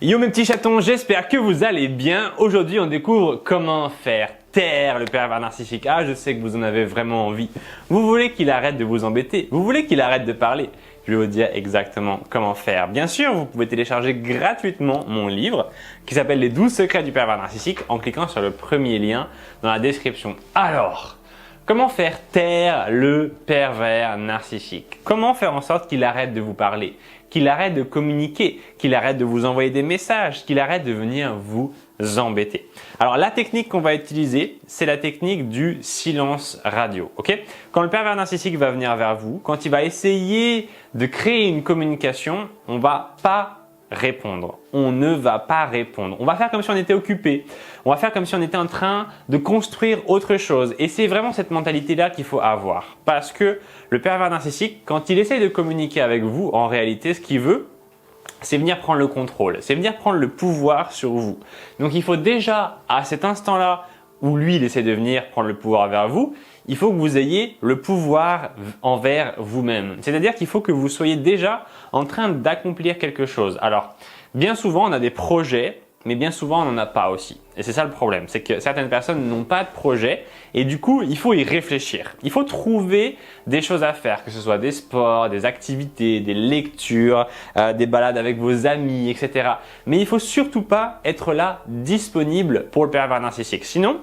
Yo mes petits chatons, j'espère que vous allez bien. Aujourd'hui, on découvre comment faire taire le pervers narcissique. Ah, je sais que vous en avez vraiment envie. Vous voulez qu'il arrête de vous embêter. Vous voulez qu'il arrête de parler. Je vais vous dire exactement comment faire. Bien sûr, vous pouvez télécharger gratuitement mon livre qui s'appelle Les 12 secrets du pervers narcissique en cliquant sur le premier lien dans la description. Alors, comment faire taire le pervers narcissique? Comment faire en sorte qu'il arrête de vous parler, qu'il arrête de communiquer, qu'il arrête de vous envoyer des messages, qu'il arrête de venir vous embêter? Alors la technique qu'on va utiliser, c'est la technique du silence radio. Ok? Quand le pervers narcissique va venir vers vous, quand il va essayer de créer une communication, on va pas répondre. On ne va pas répondre. On va faire comme si on était occupé. On va faire comme si on était en train de construire autre chose. Et c'est vraiment cette mentalité-là qu'il faut avoir. Parce que le pervers narcissique, quand il essaie de communiquer avec vous, en réalité, ce qu'il veut, c'est venir prendre le contrôle. C'est venir prendre le pouvoir sur vous. Donc, il faut déjà, à cet instant-là, où lui, il essaie de venir prendre le pouvoir vers vous, il faut que vous ayez le pouvoir envers vous-même. C'est-à-dire qu'il faut que vous soyez déjà en train d'accomplir quelque chose. Alors, bien souvent, on a des projets, mais bien souvent, on n'en a pas aussi. Et c'est ça le problème, c'est que certaines personnes n'ont pas de projet et du coup, il faut y réfléchir. Il faut trouver des choses à faire, que ce soit des sports, des activités, des lectures, des balades avec vos amis, etc. Mais il ne faut surtout pas être là disponible pour le pervers narcissique. Sinon,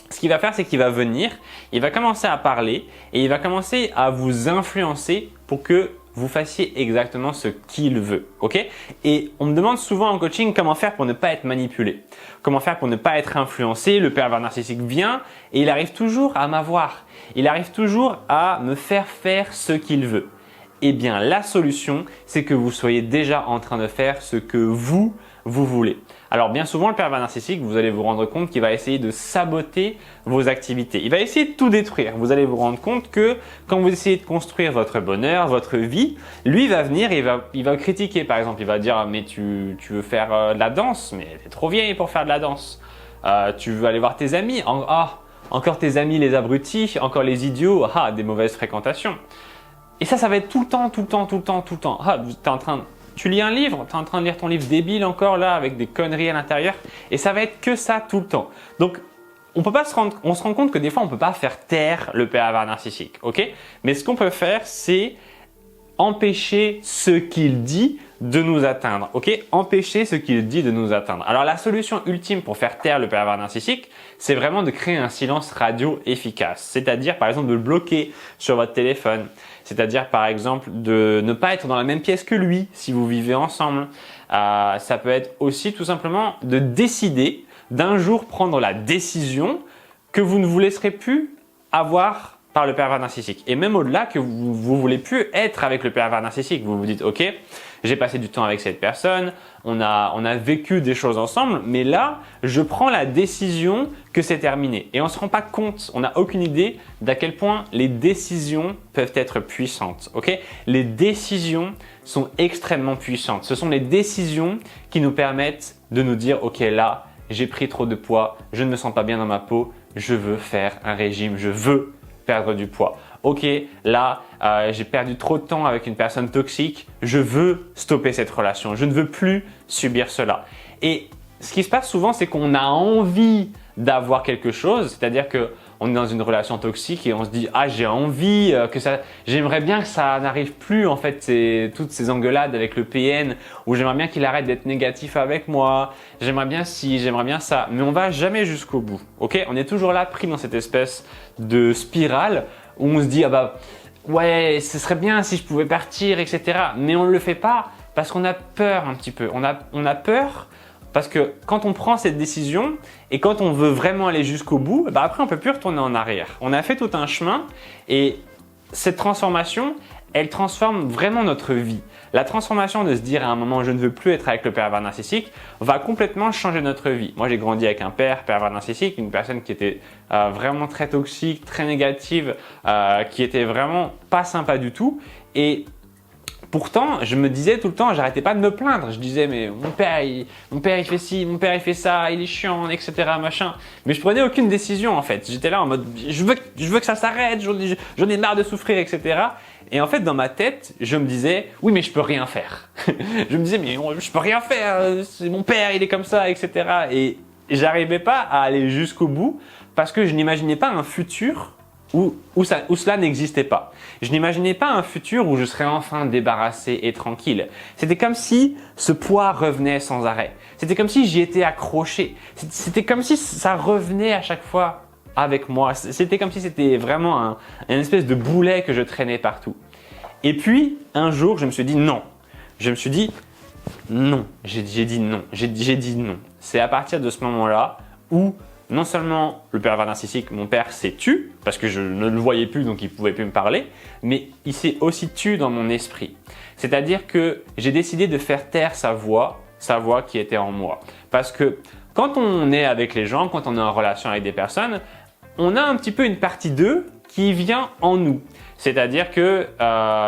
ce qu'il va faire, c'est qu'il va venir, il va commencer à parler et il va commencer à vous influencer pour que vous fassiez exactement ce qu'il veut. Ok? Et on me demande souvent en coaching comment faire pour ne pas être manipulé. Comment faire pour ne pas être influencé. Le pervers narcissique vient et il arrive toujours à m'avoir. Il arrive toujours à me faire faire ce qu'il veut. Eh bien, la solution, c'est que vous soyez déjà en train de faire ce que vous voulez. Alors bien souvent, le pervers narcissique, vous allez vous rendre compte qu'il va essayer de saboter vos activités. Il va essayer de tout détruire. Vous allez vous rendre compte que quand vous essayez de construire votre bonheur, votre vie, lui il va venir et il va critiquer. Par exemple, il va dire « mais tu veux faire de la danse, mais t'es trop vieille pour faire de la danse. Tu veux aller voir tes amis, encore tes amis les abrutis, encore les idiots, des mauvaises fréquentations. » Et ça va être tout le temps. Tu lis un livre, tu es en train de lire ton livre débile encore là avec des conneries à l'intérieur et ça va être que ça tout le temps. Donc, on se rend compte que des fois, on ne peut pas faire taire le pervers narcissique. Ok? Mais ce qu'on peut faire, c'est empêcher ce qu'il dit de nous atteindre. Ok? Empêcher ce qu'il dit de nous atteindre. Alors, la solution ultime pour faire taire le pervers narcissique, c'est vraiment de créer un silence radio efficace. C'est-à-dire, par exemple, de le bloquer sur votre téléphone. C'est-à-dire, par exemple, de ne pas être dans la même pièce que lui si vous vivez ensemble. Ça peut être aussi tout simplement de décider d'un jour prendre la décision que vous ne vous laisserez plus avoir par le pervers narcissique. Et même au-delà, que vous ne voulez plus être avec le pervers narcissique. Vous vous dites, ok, j'ai passé du temps avec cette personne, on a vécu des choses ensemble, mais là, je prends la décision que c'est terminé. Et on ne se rend pas compte, on n'a aucune idée d'à quel point les décisions peuvent être puissantes. Okay? Les décisions sont extrêmement puissantes. Ce sont les décisions qui nous permettent de nous dire, ok, là, j'ai pris trop de poids, je ne me sens pas bien dans ma peau, je veux faire un régime, je veux perdre du poids. Ok, là, j'ai perdu trop de temps avec une personne toxique, je veux stopper cette relation, je ne veux plus subir cela. Et ce qui se passe souvent, c'est qu'on a envie d'avoir quelque chose, c'est-à-dire qu'on est dans une relation toxique et on se dit « Ah, j'ai envie j'aimerais bien que ça n'arrive plus en fait, toutes ces engueulades avec le PN ou j'aimerais bien qu'il arrête d'être négatif avec moi, j'aimerais bien ci, j'aimerais bien ça. » Mais on va jamais jusqu'au bout, ok? On est toujours là pris dans cette espèce de spirale où on se dit « Ah bah ouais, ce serait bien si je pouvais partir, etc. » Mais on ne le fait pas parce qu'on a peur un petit peu. On a peur parce que quand on prend cette décision et quand on veut vraiment aller jusqu'au bout, après on ne peut plus retourner en arrière. On a fait tout un chemin et cette transformation, elle transforme vraiment notre vie. La transformation de se dire à un moment je ne veux plus être avec le pervers narcissique va complètement changer notre vie. Moi j'ai grandi avec un père pervers narcissique, une personne qui était vraiment très toxique, très négative, qui était vraiment pas sympa du tout et pourtant, je me disais tout le temps, j'arrêtais pas de me plaindre. Je disais, mais mon père il fait ci, mon père il fait ça, il est chiant, etc. machin. Mais je prenais aucune décision en fait. J'étais là en mode, je veux que ça s'arrête, j'en ai marre de souffrir, etc. Et en fait, dans ma tête, je me disais, oui, mais je peux rien faire. Je me disais, mais je peux rien faire, c'est mon père, il est comme ça, etc. Et j'arrivais pas à aller jusqu'au bout parce que je n'imaginais pas un futur où cela n'existait pas. Je n'imaginais pas un futur où je serais enfin débarrassé et tranquille. C'était comme si ce poids revenait sans arrêt. C'était comme si j'y étais accroché. C'était comme si ça revenait à chaque fois avec moi. C'était comme si c'était vraiment une espèce de boulet que je traînais partout. Et puis, un jour, je me suis dit non. Je me suis dit non. J'ai dit non. J'ai dit non. C'est à partir de ce moment-là où non seulement le pervers narcissique, mon père, s'est tu, parce que je ne le voyais plus, donc il ne pouvait plus me parler, mais il s'est aussi tu dans mon esprit. C'est-à-dire que j'ai décidé de faire taire sa voix qui était en moi. Parce que quand on est avec les gens, quand on est en relation avec des personnes, on a un petit peu une partie d'eux qui vient en nous. C'est-à-dire que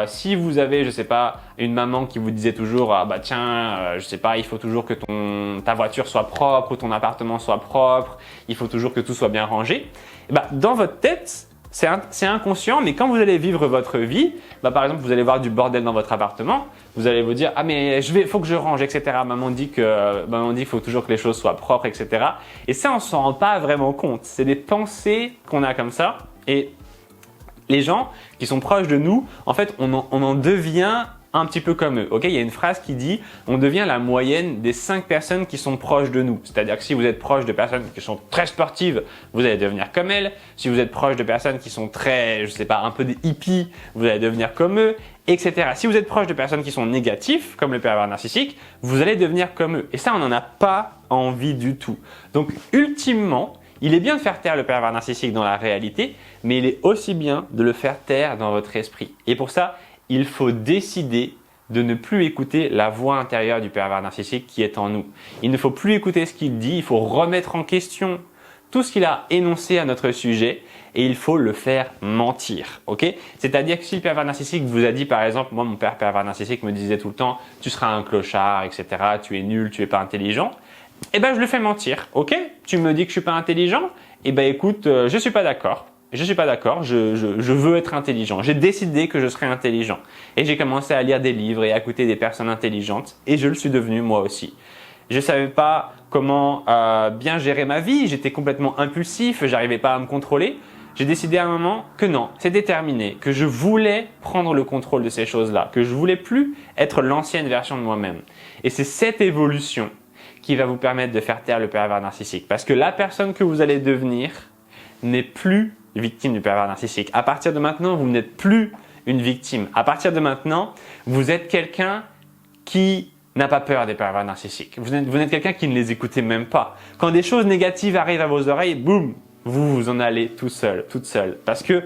si vous avez, je sais pas, une maman qui vous disait toujours ah bah tiens, je sais pas, il faut toujours que ta voiture soit propre ou ton appartement soit propre, il faut toujours que tout soit bien rangé. Et bah, dans votre tête, c'est inconscient, mais quand vous allez vivre votre vie, bah, par exemple, vous allez voir du bordel dans votre appartement, vous allez vous dire ah mais faut que je range, etc. Maman dit qu'il faut toujours que les choses soient propres, etc. Et ça, on s'en rend pas vraiment compte. C'est des pensées qu'on a comme ça. Et les gens qui sont proches de nous, en fait, on en devient un petit peu comme eux. Okay, il y a une phrase qui dit « on devient la moyenne des 5 personnes qui sont proches de nous ». C'est-à-dire que si vous êtes proche de personnes qui sont très sportives, vous allez devenir comme elles. Si vous êtes proche de personnes qui sont très, je sais pas, un peu des hippies, vous allez devenir comme eux, etc. Si vous êtes proche de personnes qui sont négatives, comme le pervers narcissique, vous allez devenir comme eux. Et ça, on n'en a pas envie du tout. Donc, ultimement, il est bien de faire taire le pervers narcissique dans la réalité, mais il est aussi bien de le faire taire dans votre esprit. Et pour ça, il faut décider de ne plus écouter la voix intérieure du pervers narcissique qui est en nous. Il ne faut plus écouter ce qu'il dit, il faut remettre en question tout ce qu'il a énoncé à notre sujet et il faut le faire mentir. Okay, c'est-à-dire que si le pervers narcissique vous a dit par exemple, moi mon père pervers narcissique me disait tout le temps « tu seras un clochard, etc., tu es nul, tu es pas intelligent », eh ben je le fais mentir. Ok, tu me dis que je suis pas intelligent, eh ben écoute, je suis pas d'accord. Je suis pas d'accord, je veux être intelligent. J'ai décidé que je serais intelligent. Et j'ai commencé à lire des livres et à écouter des personnes intelligentes. Et je le suis devenu moi aussi. Je savais pas comment bien gérer ma vie. J'étais complètement impulsif, j'arrivais pas à me contrôler. J'ai décidé à un moment que non, c'était terminé, que je voulais prendre le contrôle de ces choses-là, que je voulais plus être l'ancienne version de moi-même. Et c'est cette évolution qui va vous permettre de faire taire le pervers narcissique. Parce que la personne que vous allez devenir n'est plus victime du pervers narcissique. À partir de maintenant, vous n'êtes plus une victime. À partir de maintenant, vous êtes quelqu'un qui n'a pas peur des pervers narcissiques. Vous êtes quelqu'un qui ne les écoutez même pas. Quand des choses négatives arrivent à vos oreilles, boum, vous en allez tout seul, toute seule. Parce que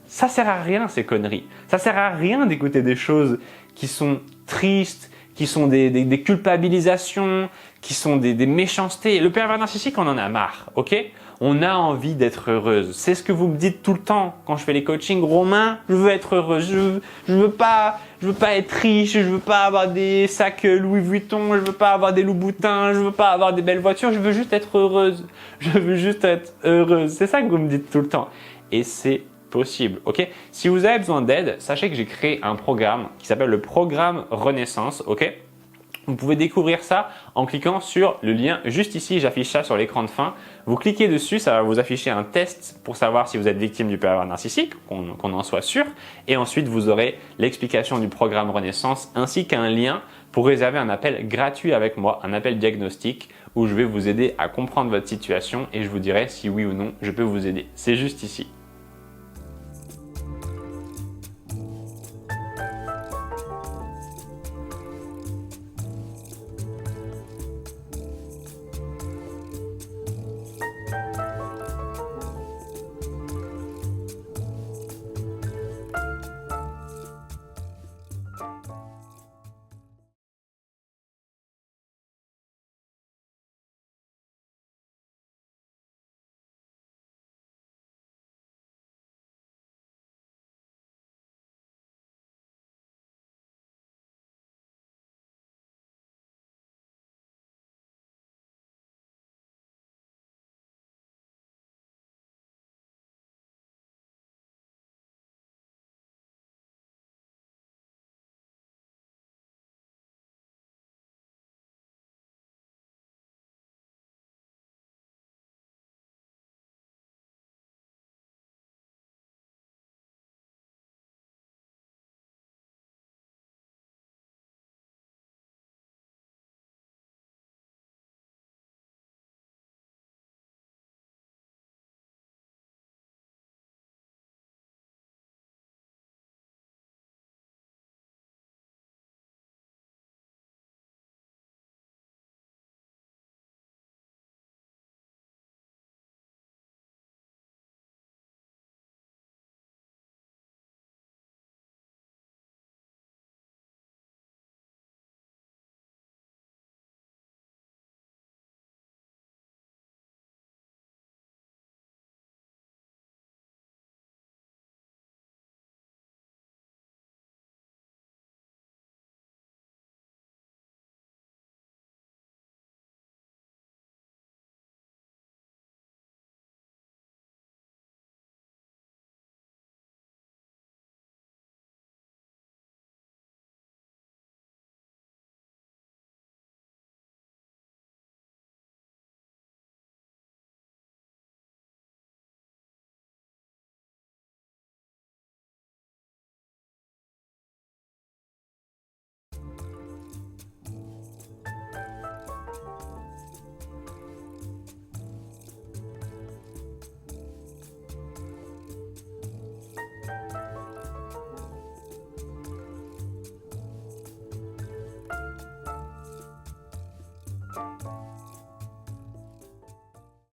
ça sert à rien ces conneries. Ça sert à rien d'écouter des choses qui sont tristes, qui sont des culpabilisations, qui sont des méchancetés. Le pervers narcissique, on en a marre, ok? On a envie d'être heureuse. C'est ce que vous me dites tout le temps quand je fais les coachings. Romain, je veux être heureuse. Je veux pas être riche. Je veux pas avoir des sacs Louis Vuitton. Je veux pas avoir des Louboutins. Je veux pas avoir des belles voitures. Je veux juste être heureuse. Je veux juste être heureuse. C'est ça que vous me dites tout le temps. Et c'est possible, ok? Si vous avez besoin d'aide, sachez que j'ai créé un programme qui s'appelle le programme Renaissance, ok? Vous pouvez découvrir ça en cliquant sur le lien juste ici, j'affiche ça sur l'écran de fin. Vous cliquez dessus, ça va vous afficher un test pour savoir si vous êtes victime du pervers narcissique, qu'on en soit sûr. Et ensuite, vous aurez l'explication du programme Renaissance ainsi qu'un lien pour réserver un appel gratuit avec moi, un appel diagnostic où je vais vous aider à comprendre votre situation et je vous dirai si oui ou non je peux vous aider. C'est juste ici.